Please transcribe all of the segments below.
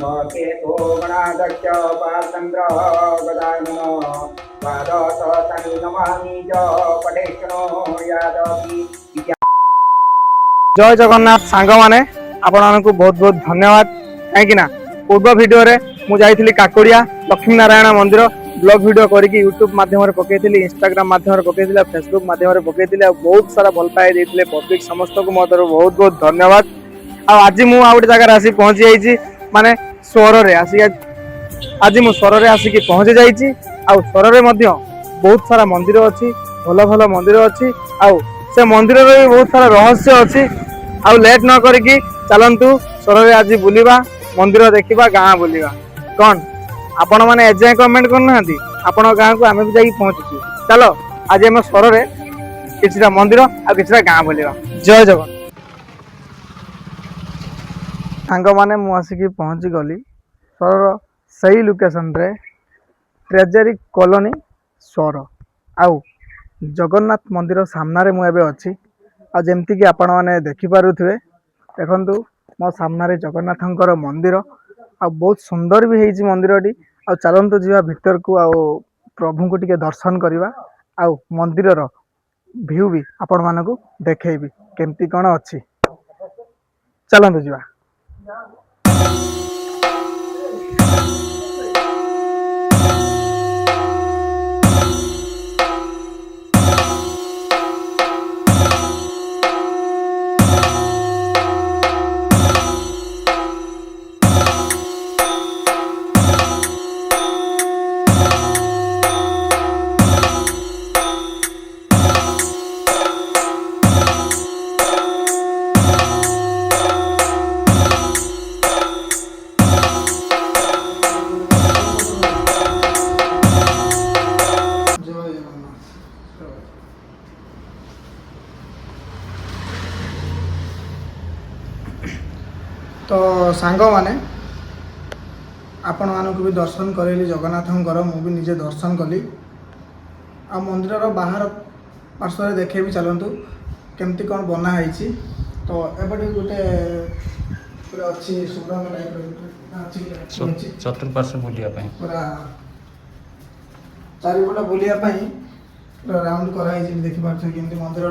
केतो गणाध्यक्ष पाचन्द्र गदाननो द्वादश शनि नमामि च पटेशनो यादवी। जय जगन्नाथ सांग माने आपण को बहुत बहुत धन्यवाद कहीं पूर्व भिडियो रे मु जाइथिली काकोड़िया लक्ष्मी नारायण मंदिर ब्लॉग वीडियो करके यूट्यूब माध्यम पकईली इंस्टाग्राम माध्यम पकईली फेसबुक माध्यम पकईली बहुत सारा भल पाई देते पब्लिक समस्त को मो तरफ बहुत बहुत धन्यवाद। आज मु आ गोटे जगह आसी पहुंची जाइए माने स्वर रे आसी आज मु स्वर रे आसिक पहुंची जाइए स्वर रे बहुत सारा मंदिर अच्छी भल भल मंदिर अच्छी से मंदिर रे भी बहुत सारा रहस्य अच्छी आउ लेट न करिकी चलंतु स्वर रे आज बुलिबा मंदिर देखिबा गाँ बुलिबा कौन आपण मैंने एजाए कमेंट करना आपण गाँ को आम भी जाकि पहुँचुचु चलो आज आम स्वर रे किछिटा मंदिर आ किछिटा गाँ बुलिबा। जय जगन्नाथ सांग माने मु आसिकी पहुँची गली स्वर सही लोकेशन रे ट्रेजरी कॉलोनी स्वर आउ जगन्नाथ मंदिर सामने रे मु एबे अछि आ जेमती कि आपण माने देखि पारुथिबे देखंतु मो सामने जगन्नाथंकर मंदिर आ बहुत सुंदर भी हेछि मंदिरटी आ चलंतु जीवा भीतर को आ प्रभु को टिके दर्शन करवा आ मंदिर रो व्यू भी आपण मानकु देखेबी केमती कोन अछि चलंतु जीवा। तो सांग माने आपण मानक भी दर्शन करेली जगन्नाथंकर मु भी निजे दर्शन कली आ मंदिर बाहर पार्श्व देखे भी चलतु केमती कौन बना है तो एपटे गोटे अच्छी सुरंग टाइप चतुर्पार्श्व बुलिया पूरा चारिपट बुलिया पूरा राउंड कराई देखि पार्छ केमती मंदिर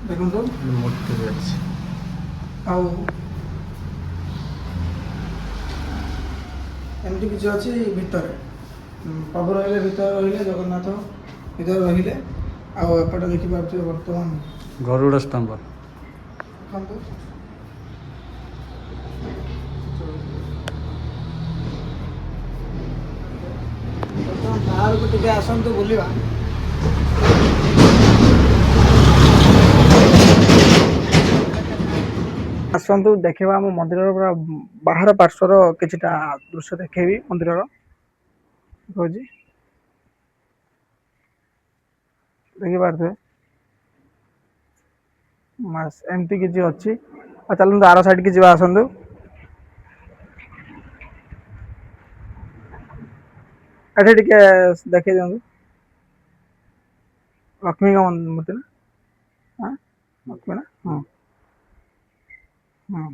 देखंतु मूर्ति भी अच्छी आउ एमती किसी अच्छी भितर प्रभु रहिले भितर रहिले जगन्नाथ भितर रहिले आपटे देखि पार्छ वर्तमान गरुड़ स्तंभ बाहर को टिके आसंतु बुलिबा आसतु देखा आम मंदिर पूरा बाहर पार्श्वर किछिटा दृश्य देखेबी मंदिर देखी पारे एमती किसी अच्छी चलते आर साइड की जी आसतु एठे टिके देखे दिखाँ लक्ष्मी का मूर्ति ना हाँ लक्ष्मी ना हाँ हाँ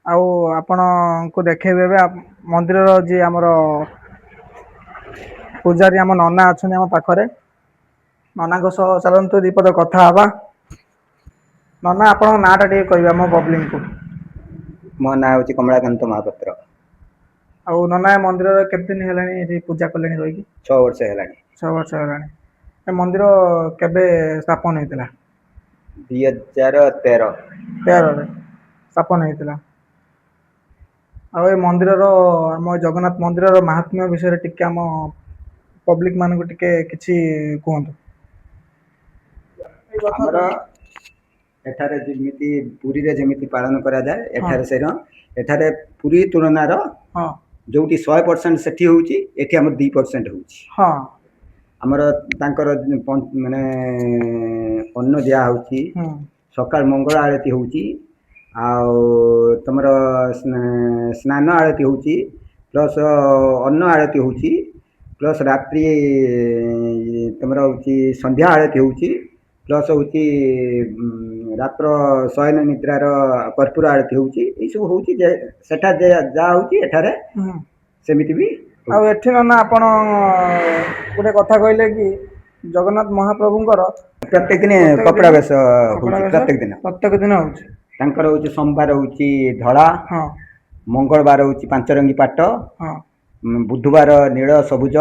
आउ आपण को देखेबे मंदिर जी आमर पूजारी आम नना अच्छा आम पाखरे नना सह चलतु दीपद कथा हवा नना आपण नाटा टे कह मो पब्लिक को मो ना हूँ कमलाकांत महापात्र आउ नना मंदिर केते दिन है पूजा कले रही 6 वर्ष है 6 वर्ष है मंदिर केबे स्थापन होता 2013 स्थापन होता आ मंदिर आम जगन्नाथ मंदिर महात्म्य विषय टिके आम पब्लिक मान को टिके किछि कहतु आमर एठारे जेमिति पुरी रे जेमिति पालन करा जाए एठारे सेर एठारे पुरी तुलनार हाँ जोटी 100% सेठी होउची एठी हमर 2% होउची हाँ आमर तांकर माने अन्न दिया होउची सकाळ मंगल आरती होउची आ तमर स्नान आरती होउची प्लस अन्न आरती होउची ପ୍ଲସ୍ ରାତ୍ରି ତୁମର ହେଉଛି ସନ୍ଧ୍ୟା ଆଳତି ହେଉଛି ପ୍ଲସ୍ ହେଉଛି ରାତ୍ର ଶୟନ ନିଦ୍ରାର କର୍ପୂର ଆଳତି ହେଉଛି ଏଇସବୁ ହେଉଛି ଯେ ସେଠା ଯାହା ହେଉଛି ଏଠାରେ ସେମିତି ବି ଆଉ ଏଠି ନନା ଆପଣ ଗୋଟେ କଥା କହିଲେ କି ଜଗନ୍ନାଥ ମହାପ୍ରଭୁଙ୍କର ପ୍ରତ୍ୟେକ ଦିନ କପଡ଼ା ବେଶ ହେଉଛି ପ୍ରତ୍ୟେକ ଦିନ ହେଉଛି ତାଙ୍କର ହେଉଛି ସୋମବାର ହେଉଛି ଧଳା ହଁ ମଙ୍ଗଳବାର ହେଉଛି ପାଞ୍ଚରଙ୍ଗୀ ପାଟ ହଁ ବୁଧବାର ନୀଳ ସବୁଜ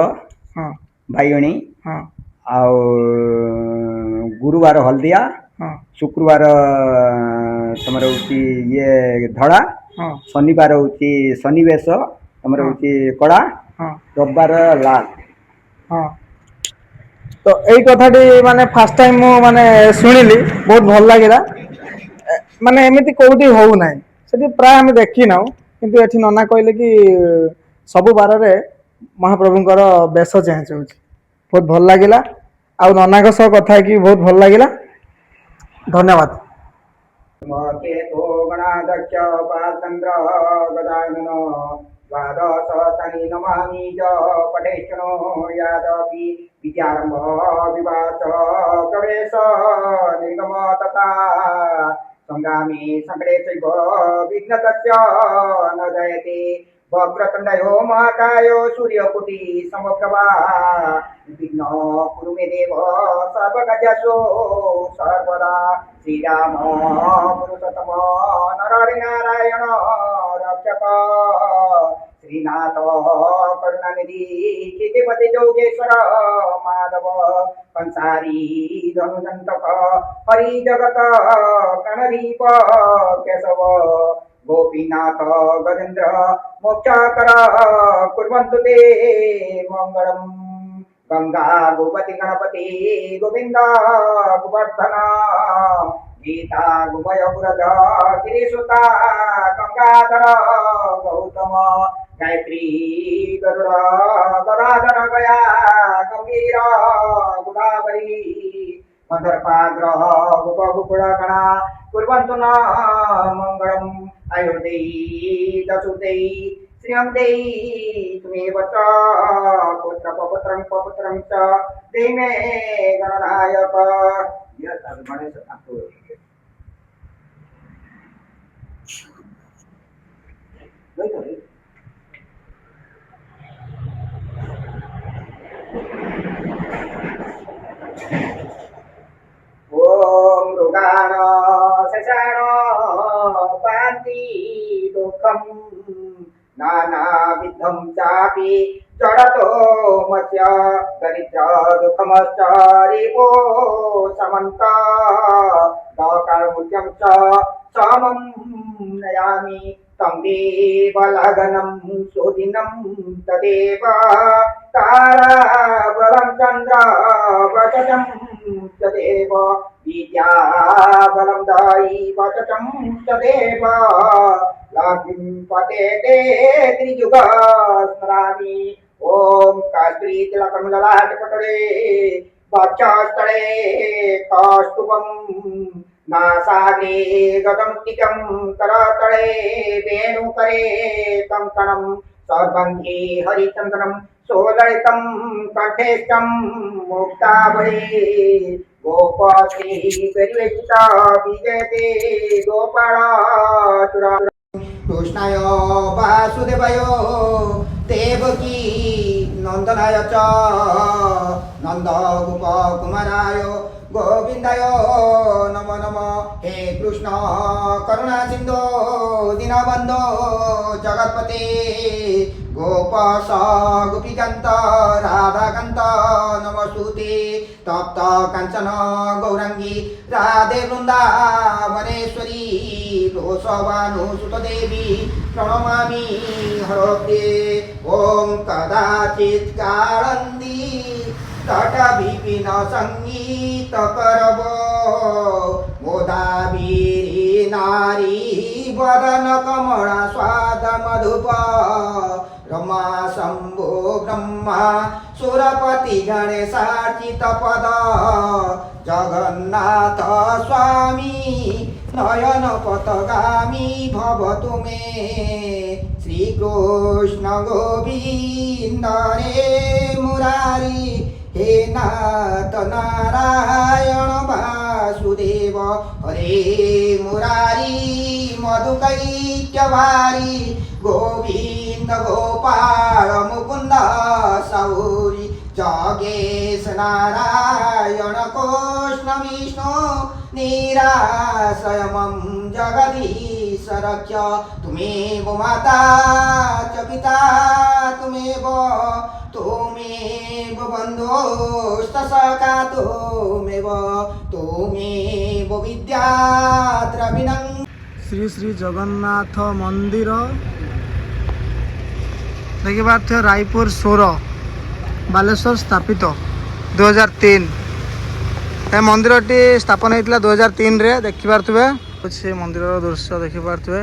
ହଁ ବାଇଗଣୀ ହଁ ଆଉ ଗୁରୁବାର ହଳଦିଆ ହଁ ଶୁକ୍ରବାର ତମର ହେଉଛି ଇଏ ଧଳା ହଁ ଶନିବାର ହେଉଛି ଶନିବେଶ ତମର ହେଉଛି କଳା ହଁ ରବିବାର ଲାଲ ହଁ ତ ଏଇ କଥାଟି ମାନେ ଫାର୍ଷ୍ଟ ଟାଇମ୍ ମୁଁ ମାନେ ଶୁଣିଲି ବହୁତ ଭଲ ଲାଗିଲା ମାନେ ଏମିତି କୋଉଠି ହଉନାହିଁ ସେଠି ପ୍ରାୟ ଆମେ ଦେଖିନାଉ କିନ୍ତୁ ଏଠି ନନା କହିଲେ କି ସବୁ ବାରରେ ମହାପ୍ରଭୁଙ୍କର ବେଶ ଚେଞ୍ଜ ହେଉଛି ବହୁତ ଭଲ ଲାଗିଲା ଆଉ ନନାଙ୍କ ସହ କଥା ହେଇକି ବହୁତ ଭଲ ଲାଗିଲା ଧନ୍ୟବାଦ केतो गणाध्यक्ष पालचन्द्र गजानन द्वादशतनि नमामि च पठेष्णो यादपि विद्यारम्भ विवाच प्रवेश निर्गम तथा सङ्गामि सङ्कटे चैव विघ्नतस्य न जयते वक्रतुण्डयो महाकायो सूर्यकोटि समप्रभा विघ्न कुरु मे देव सर्वकार्येषु सर्वदा श्रीराम पुरुषोत्तम नरहरि नारायण रक्षक श्रीनाथ करुणानिधि चितिपति जोगेश्वर माधव कंसारी धनुजन्तक हरि जगत प्रणदीप केशव गोपीनाथ गजेन्द्र मोक्षकर कुर्वन्तु ते मङ्गलम् गंगा गोपति गणपति गोविंद गोवर्धन गीता गुभय पुरद गिरीशुता गंगाधर गौतम गायत्री गरुड़ गदाधर गया गंभीर गुदावरी कंदर्पाग्रह गोपगुकुल गणा कुर्वन्तु न मंगलम् आयुर्देयी दशुदेयी श्रियं देयी त्वमेव च पुत्रं पपुत्रं च देहि मे गणनायक गणेश ओम मृगाण शशाण पान्ति दुःखम् नानाविधं चापि जडतो मत्स्य दरिद्र दुःखमश्च रिपो समन्त दकालमुद्यं च समं नयामि तं देवलगनं सुदिनं तदेव ताराबलं चन्द्रवचनं तदेव विद्याबलं दायि वचनं तदेव लक्ष्मीं पते ते त्रियुग स्मरामि ॐ काश्मीतिलकं ललाटपटले वक्षस्थले कौस्तुभं नासाग्रे गगमुक्तिकं करतले वेणुकरे कङ्कणं सर्वङ्गे हरिचन्दनं सोललितं कण्ठेष्टं मुक्तावळे गोपश्री परिवेशिता विजयते गोपाळाचुरा कृष्णाय वासुदेवाय देवकी नन्दनाय च नन्दगोपकुमाराय गोविन्दाय नमो नमः हे कृष्ण करुणा सिन्धो दीनबन्धो जगत्पते गोपाश गोपीकान्त राधाकान्त नमस्तुते तप्त काञ्चन गौराङ्गी राधे वृन्दावनेश्वरी रोषभानुसुतदेवी प्रणमामि हरप्रिये ॐ कदाचित् काळन्दी तट विपिन संगीत करब मोदाबीरी नारी वदन कमला स्वाद मधुप रमा शम्भो ब्रह्मा सुरपति गणेशार्चित पद जगन्नाथ स्वामी নয়ন পথগামী ভবতু মে শ্রীকৃষ্ণ গোবিন্দ রে মুরারি হে নাথ নারায়ণ বাসুদেব হরে মুরারি মধুকৈট্যবারি গোবিন্দ গোপাল মুকুন্দ সৌরি জগেশ নারায়ণ কৃষ্ণ বিষ্ণু নিরাশ্রয়মম জগদীশ রক্ষ তুমেব মাতা চ পিতা তুমেব বন্ধুস্ত সখা তুমেব বিদ্যা দ্রবিণং। শ্রী শ্রী জগন্নাথ মন্দির ଦେଖିପାରୁଥିବେ ରାୟପୁର 16 ବାଲେଶ୍ୱର ସ୍ଥାପିତ 2003 ଏ ମନ୍ଦିରଟି ସ୍ଥାପନ ହେଇଥିଲା 2003ରେ ଦେଖିପାରୁଥିବେ ସେ ମନ୍ଦିରର ଦୃଶ୍ୟ ଦେଖିପାରୁଥିବେ।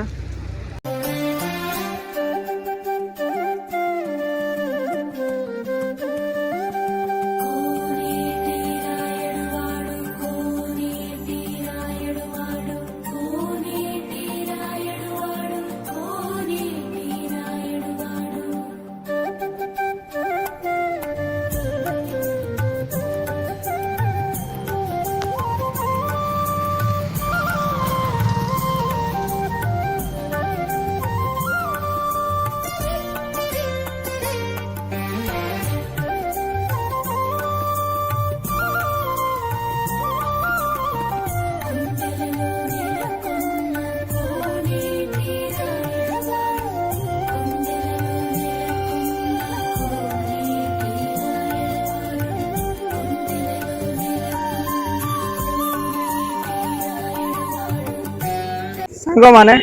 ସାଙ୍ଗମାନେ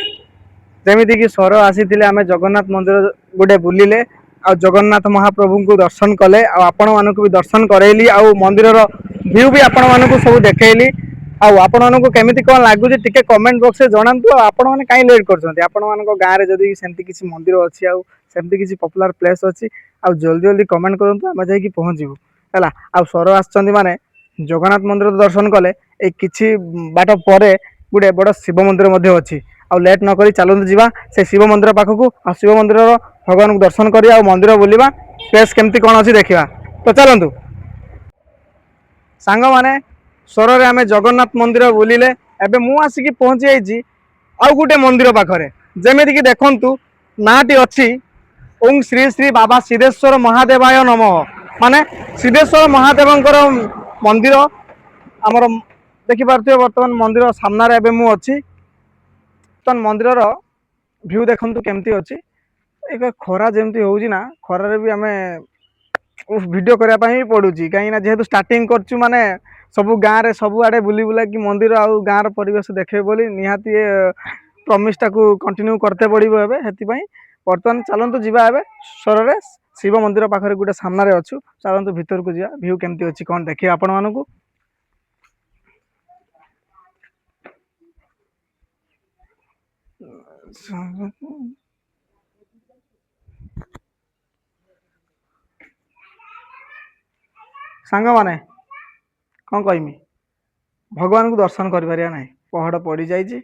ଯେମିତିକି ସ୍ୱର ଆସିଥିଲେ ଆମେ ଜଗନ୍ନାଥ ମନ୍ଦିର ଗୋଟେ ବୁଲିଲେ ଆଉ ଜଗନ୍ନାଥ ମହାପ୍ରଭୁଙ୍କୁ ଦର୍ଶନ କଲେ ଆଉ ଆପଣମାନଙ୍କୁ ବି ଦର୍ଶନ କରେଇଲି ଆଉ ମନ୍ଦିରର ଭିଉ ବି ଆପଣମାନଙ୍କୁ ସବୁ ଦେଖେଇଲି ଆଉ ଆପଣମାନଙ୍କୁ କେମିତି କ'ଣ ଲାଗୁଛି ଟିକେ କମେଣ୍ଟ ବକ୍ସରେ ଜଣାନ୍ତୁ। ଆଉ ଆପଣମାନେ କାହିଁ ଲେଟ୍ କରୁଛନ୍ତି ଆପଣମାନଙ୍କ ଗାଁରେ ଯଦି ସେମିତି କିଛି ମନ୍ଦିର ଅଛି ଆଉ ସେମିତି କିଛି ପପୁଲାର ପ୍ଲେସ୍ ଅଛି ଆଉ ଜଲ୍ଦି ଜଲ୍ଦି କମେଣ୍ଟ କରନ୍ତୁ ଆମେ ଯାଇକି ପହଞ୍ଚିବୁ ହେଲା। ଆଉ ସ୍ୱର ଆସିଛନ୍ତି ମାନେ ଜଗନ୍ନାଥ ମନ୍ଦିର ଦର୍ଶନ କଲେ ଏଇ କିଛି ବାଟ ପରେ ଗୋଟେ ବଡ଼ ଶିବ ମନ୍ଦିର ମଧ୍ୟ ଅଛି ଆଉ ଲେଟ୍ ନ କରି ଚାଲନ୍ତୁ ଯିବା ସେ ଶିବ ମନ୍ଦିର ପାଖକୁ ଆଉ ଶିବ ମନ୍ଦିରର ଭଗବାନଙ୍କୁ ଦର୍ଶନ କରିବା ଆଉ ମନ୍ଦିର ବୁଲିବା ପ୍ଲେସ୍ କେମିତି କ'ଣ ଅଛି ଦେଖିବା। ତ ଚାଲନ୍ତୁ ସାଙ୍ଗମାନେ ସ୍ୱରରେ ଆମେ ଜଗନ୍ନାଥ ମନ୍ଦିର ବୁଲିଲେ ଏବେ ମୁଁ ଆସିକି ପହଞ୍ଚି ଯାଇଛି ଆଉ ଗୋଟେ ମନ୍ଦିର ପାଖରେ ଯେମିତିକି ଦେଖନ୍ତୁ ନାଁଟି ଅଛି ଓଁ ଶ୍ରୀ ଶ୍ରୀ ବାବା ସିଦ୍ଧେଶ୍ୱର ମହାଦେବାୟ ନମଃ ମାନେ ସିଦ୍ଧେଶ୍ୱର ମହାଦେବଙ୍କର ମନ୍ଦିର ଆମର ଦେଖିପାରୁଥିବେ। ବର୍ତ୍ତମାନ ମନ୍ଦିର ସାମ୍ନାରେ ଏବେ ମୁଁ ଅଛି ବର୍ତ୍ତମାନ ମନ୍ଦିରର ଭିଉ ଦେଖନ୍ତୁ କେମିତି ଅଛି। ଏକ ଖରା ଯେମିତି ହେଉଛି ନା ଖରାରେ ବି ଆମେ ଭିଡ଼ିଓ କରିବା ପାଇଁ ବି ପଡ଼ୁଛି କାହିଁକିନା ଯେହେତୁ ଷ୍ଟାର୍ଟିଂ କରୁଛୁ ମାନେ ସବୁ ଗାଁରେ ସବୁଆଡ଼େ ବୁଲି ବୁଲାକି ମନ୍ଦିର ଆଉ ଗାଁର ପରିବେଶ ଦେଖେଇବ ବୋଲି ନିହାତି ପ୍ରମିସ୍ଟାକୁ କଣ୍ଟିନ୍ୟୁ କରତେ ପଡ଼ିବ ଏବେ ସେଥିପାଇଁ ବର୍ତ୍ତମାନ ଚାଲନ୍ତୁ ଯିବା ଏବେ ସ୍ୱରରେ ଶିବ ମନ୍ଦିର ପାଖରେ ଗୋଟେ ସାମ୍ନାରେ ଅଛୁ ଚାଲନ୍ତୁ ଭିତରକୁ ଯିବା ଭିଉ କେମିତି ଅଛି କ'ଣ ଦେଖିବା ଆପଣମାନଙ୍କୁ। ସାଙ୍ଗମାନେ କ'ଣ କହିମି ଭଗବାନଙ୍କୁ ଦର୍ଶନ କରିପାରିବା ନାହିଁ ପହଡ଼ ପଡ଼ିଯାଇଛି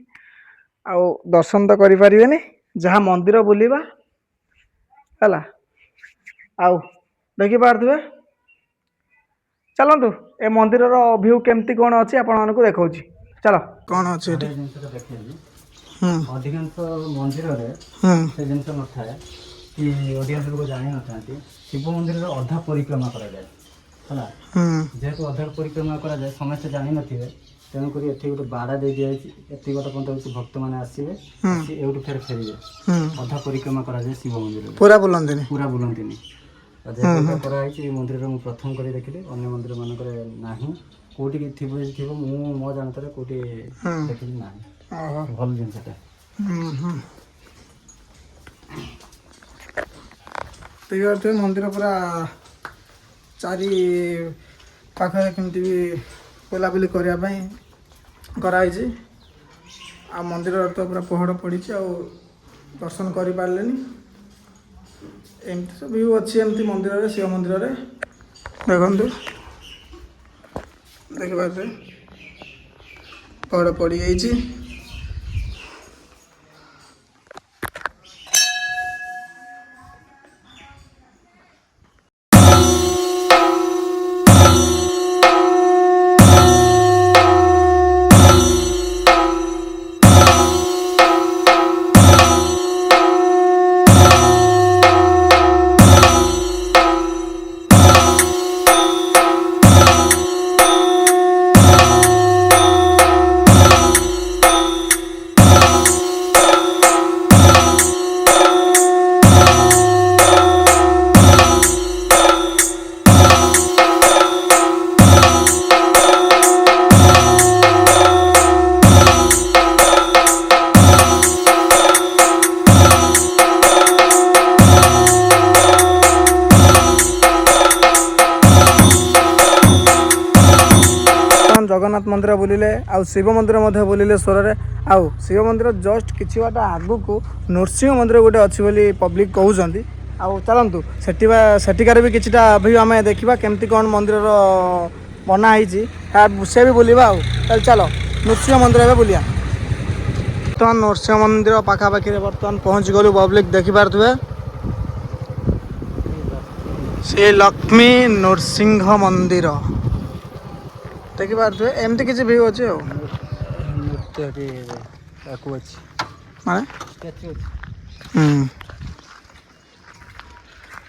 ଆଉ ଦର୍ଶନ ତ କରିପାରିବେନି ଯାହା ମନ୍ଦିର ବୁଲିବା ହେଲା। ଆଉ ଦେଖିପାରୁଥିବେ ଚାଲନ୍ତୁ ଏ ମନ୍ଦିରର ଭିଉ କେମିତି କ'ଣ ଅଛି ଆପଣମାନଙ୍କୁ ଦେଖାଉଛି ଚାଲ କ'ଣ ଅଛି ଏଠି। ଅଧିକାଂଶ ମନ୍ଦିରରେ ସେ ଜିନିଷ ନଥାଏ କି ଅଧିକାଂଶ ଲୋକ ଜାଣିନଥାନ୍ତି ଶିବ ମନ୍ଦିରରେ ଅଧା ପରିକ୍ରମା କରାଯାଏ ହେଲା। ଯେହେତୁ ଅଧା ପରିକ୍ରମା କରାଯାଏ ସମସ୍ତେ ଜାଣିନଥିବେ ତେଣୁକରି ଏଠି ଗୋଟେ ବାଡ଼ା ଦେଇ ଦିଆଯାଇଛି ଏତିକି ବାଟ ପର୍ଯ୍ୟନ୍ତ ହେଉଛି ଭକ୍ତମାନେ ଆସିବେ ଏଇଠୁ ଫେରିବେ ଅଧା ପରିକ୍ରମା କରାଯାଏ ଶିବ ମନ୍ଦିରରେ ପୁରା ବୁଲନ୍ତିନି। ଯେହେତୁ କରାହେଇଛି ଏଇ ମନ୍ଦିରରେ ମୁଁ ପ୍ରଥମ କରି ଦେଖିଲି ଅନ୍ୟ ମନ୍ଦିର ମାନଙ୍କରେ ନାହିଁ କୋଉଠି ଥିବ ଯଦି ଥିବ ମୁଁ ମୋ ଜାଣତରେ କୋଉଠି ଦେଖିଲି ନାହିଁ ଭଲ ଜିନିଷଟା। ମନ୍ଦିର ପୁରା ଚାରି ପାଖରେ କେମିତି ବି ବୁଲାବୁଲି କରିବା ପାଇଁ କରାହେଇଛି ଆଉ ମନ୍ଦିରରେ ତ ପୁରା ପହଡ଼ ପଡ଼ିଛି ଆଉ ଦର୍ଶନ କରିପାରିଲେନି ଏମିତି ସବୁ ଭିଉ ଅଛି ଏମିତି ମନ୍ଦିରରେ ଶିବ ମନ୍ଦିରରେ ଦେଖନ୍ତୁ ଦେଖିପାରୁଥିବେ ପହଡ଼ ପଡ଼ିଯାଇଛି ଜଗନ୍ନାଥ ମନ୍ଦିର ବୁଲିଲେ ଆଉ ଶିବ ମନ୍ଦିର ମଧ୍ୟ ବୁଲିଲେ ସ୍ୱରରେ। ଆଉ ଶିବ ମନ୍ଦିର ଜଷ୍ଟ କିଛି ବାଟ ଆଗକୁ ନୃସିଂହ ମନ୍ଦିର ଗୋଟେ ଅଛି ବୋଲି ପବ୍ଲିକ୍ କହୁଛନ୍ତି। ଆଉ ଚାଲନ୍ତୁ ସେଠିକାର ବି କିଛିଟା ଭିୟୁ ଆମେ ଦେଖିବା କେମିତି କ'ଣ ମନ୍ଦିରର ବନା ହେଇଛି ସେ ବି ବୁଲିବା। ଆଉ ତାହେଲେ ଚାଲ ନୃସିଂହ ମନ୍ଦିର ଏବେ ବୁଲିବା। ବର୍ତ୍ତମାନ ନୃସିଂହ ମନ୍ଦିର ପାଖାପାଖିରେ ବର୍ତ୍ତମାନ ପହଞ୍ଚିଗଲୁ। ପବ୍ଲିକ୍ ଦେଖିପାରୁଥିବେ ଶ୍ରୀ ଲକ୍ଷ୍ମୀ ନୃସିଂହ ମନ୍ଦିର ଦେଖିପାରୁଥିବେ। ଏମିତି କିଛି ଭିୟୁ ଅଛି ଆଉ ମାନେ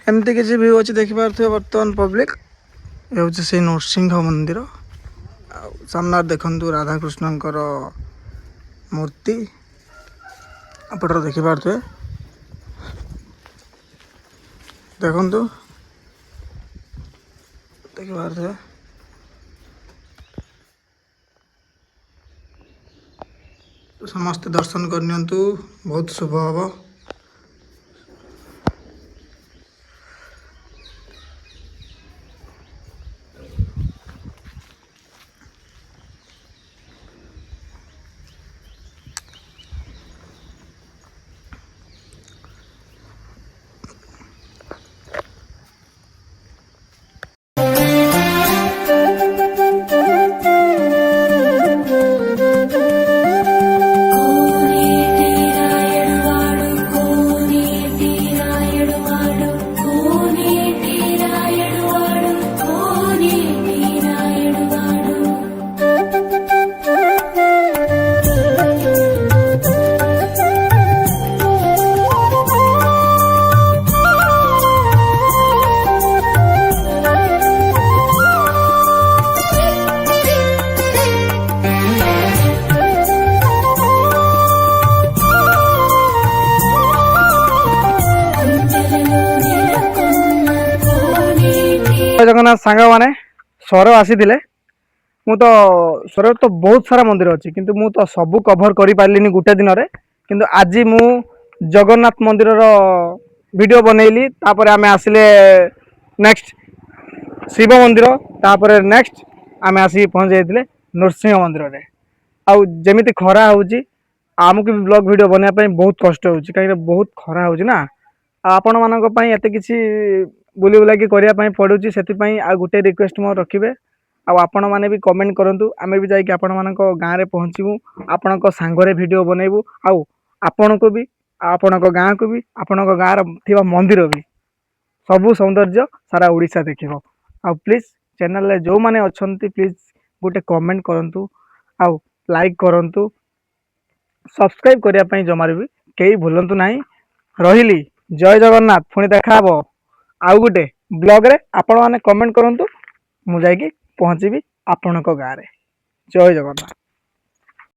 ଏମିତି କିଛି ଭିୟୁ ଅଛି ଦେଖିପାରୁଥିବେ। ବର୍ତ୍ତମାନ ପବ୍ଲିକ୍ ଏ ହେଉଛି ସେଇ ନୃସିଂହ ମନ୍ଦିର। ଆଉ ସାମ୍ନାରେ ଦେଖନ୍ତୁ ରାଧାକୃଷ୍ଣଙ୍କର ମୂର୍ତ୍ତି ଏପଟରେ ଦେଖିପାରୁଥିବେ। ଦେଖନ୍ତୁ ଦେଖିପାରୁଥିବେ ସମସ୍ତେ ଦର୍ଶନ କରିନିଅନ୍ତୁ, ବହୁତ ଶୁଭ ହବ। ଜଗନ୍ନାଥ ସାଙ୍ଗମାନେ ସ୍ୱର ଆସିଥିଲେ। ମୁଁ ତ ସ୍ୱରରେ ତ ବହୁତ ସାରା ମନ୍ଦିର ଅଛି କିନ୍ତୁ ମୁଁ ତ ସବୁ କଭର କରିପାରିଲିନି ଗୋଟେ ଦିନରେ। କିନ୍ତୁ ଆଜି ମୁଁ ଜଗନ୍ନାଥ ମନ୍ଦିରର ଭିଡ଼ିଓ ବନେଇଲି। ତାପରେ ଆମେ ଆସିଲେ ନେକ୍ସଟ ଶିବ ମନ୍ଦିର, ତାପରେ ନେକ୍ସଟ ଆମେ ଆସିକି ପହଞ୍ଚି ଯାଇଥିଲେ ନୃସିଂହ ମନ୍ଦିରରେ। ଆଉ ଯେମିତି ଖରା ହେଉଛି ଆମକୁ ବି ବ୍ଲଗ ଭିଡ଼ିଓ ବନେଇବା ପାଇଁ ବହୁତ କଷ୍ଟ ହେଉଛି, କାହିଁକିନା ବହୁତ ଖରା ହେଉଛି ନା। ଆଉ ଆପଣମାନଙ୍କ ପାଇଁ ଏତେ କିଛି ବୁଲି ବୁଲାକି କରିବା ପାଇଁ ପଡ଼ୁଛି। ସେଥିପାଇଁ ଆଉ ଗୋଟେ ରିକ୍ୱେଷ୍ଟ ମୋର ରଖିବେ, ଆଉ ଆପଣମାନେ ବି କମେଣ୍ଟ କରନ୍ତୁ। ଆମେ ବି ଯାଇକି ଆପଣମାନଙ୍କ ଗାଁରେ ପହଞ୍ଚିବୁ, ଆପଣଙ୍କ ସାଙ୍ଗରେ ଭିଡ଼ିଓ ବନେଇବୁ। ଆଉ ଆପଣଙ୍କୁ ବି, ଆପଣଙ୍କ ଗାଁକୁ ବି, ଆପଣଙ୍କ ଗାଁର ଥିବା ମନ୍ଦିର ବି, ସବୁ ସୌନ୍ଦର୍ଯ୍ୟ ସାରା ଓଡ଼ିଶା ଦେଖିବ। ଆଉ ପ୍ଲିଜ୍ ଚ୍ୟାନେଲରେ ଯେଉଁମାନେ ଅଛନ୍ତି ପ୍ଲିଜ୍ ଗୋଟେ କମେଣ୍ଟ କରନ୍ତୁ, ଆଉ ଲାଇକ୍ କରନ୍ତୁ, ସବସ୍କ୍ରାଇବ୍ କରିବା ପାଇଁ ଜମାରୁ ବି କେହି ଭୁଲନ୍ତୁ ନାହିଁ। ରହିଲି, ଜୟ ଜଗନ୍ନାଥ। ପୁଣି ଦେଖା ହବ ଆଉ ଗୋଟେ ବ୍ଲଗରେ। ଆପଣମାନେ କମେଣ୍ଟ କରନ୍ତୁ, ମୁଁ ଯାଇକି ପହଞ୍ଚିବି ଆପଣଙ୍କ ଗାଁରେ। ଜୟ ଜଗନ୍ନାଥ।